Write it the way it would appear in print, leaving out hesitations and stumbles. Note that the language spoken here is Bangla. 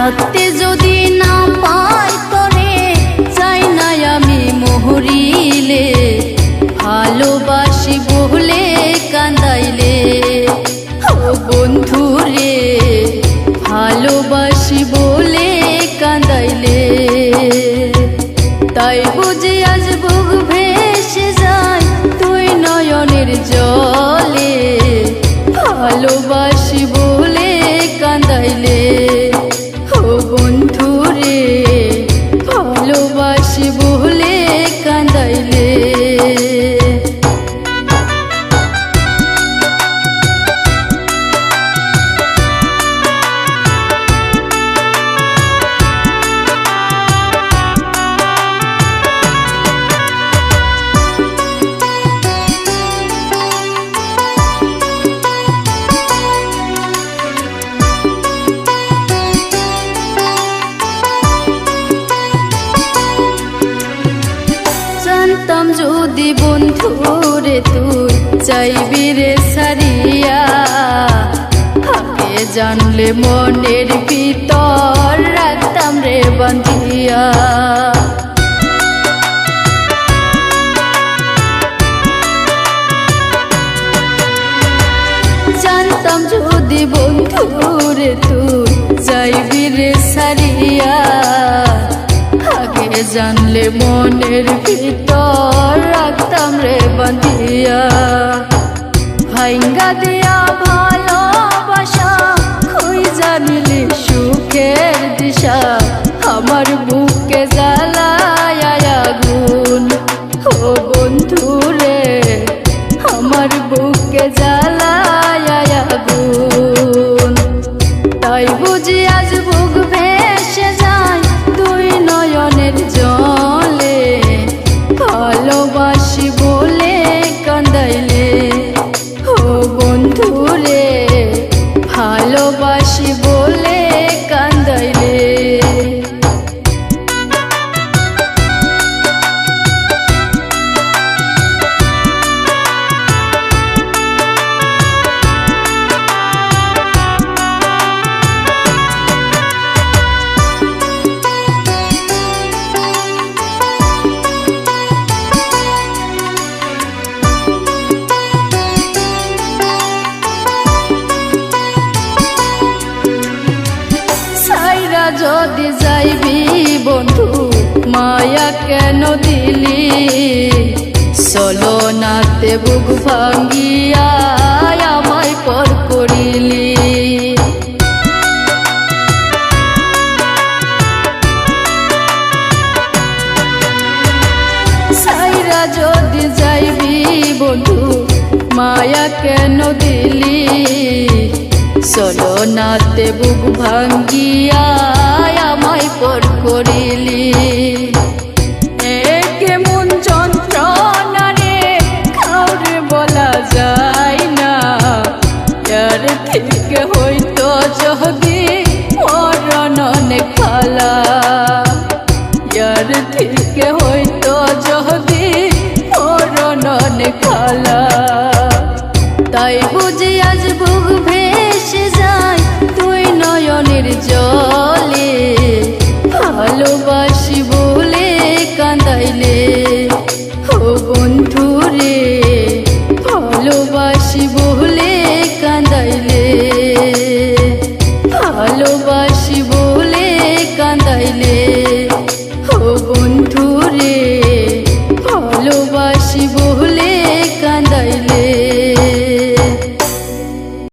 থাকতে যদি না পাই তোরে, চাই না আমি মহরিলে, ভালোবাসি বলে কান্দাইলে। ও বন্ধুরে ভালোবাসি বলে কান্দাইলে, তাই বুঝি আজ বুক ভেসে যায় তুই নয়নের জলে, ভালোবাসি বলে কান্দাইলে। ও বন্ধুরে ভালোবাসি বলে কান্দাইলে। জানতাম যদি বন্ধুরে তুই চাইবি রে সারিয়া, আগে জানলে মনের ভিতর রাখতাম রে বাঁধিয়া। জানতাম যদি বন্ধুরে তুই চাইবি রে সারিয়া, আগে জানলে মনের ভিতর রাখতাম রে বাঁধিয়া। ভাইঙ্গা দিয়া ভালোবাসা খুই জানিলি সুখের দিশা, আমার বুকে জ্বালায় আগুন। ও বন্ধুরে আমার বুকে জ্বালায় আগুন, তাই বুঝি আজ বুক ভেসে যায় তুই নয়নের জলে, ভালোবাসি বলে কান্দাইলে। ও বন্ধুরে ভালোবাসি বলে কান্দাইলে। যদি যাইবি বন্ধু মায়া কেন দিলি, চলো নাতে বুক ভাঙ্গিয়া আমায় পর করিলি। সাইরা যদি যাইবি বন্ধু মায়া কেন দিলি, চলো নাতে বুক ভাঙ্গিয়া আমায় পর করিলি। কেমন যন্ত্রণা রে কাউরে বলা যায় না, যার থেকে হইতো যদি মরণ অনেক খালা, যার থেকে হইতো যদি মরণ অনেক খালা। তাই বুঝি আজ বুক ভেসে যায় তুই নয়নের জলে, ভালোবাসি বলে কান্দাইলে। ও বন্ধুরে ভালোবাসি বলে কান্দাইলে, ভালোবাসি বলে কান্দাইলে।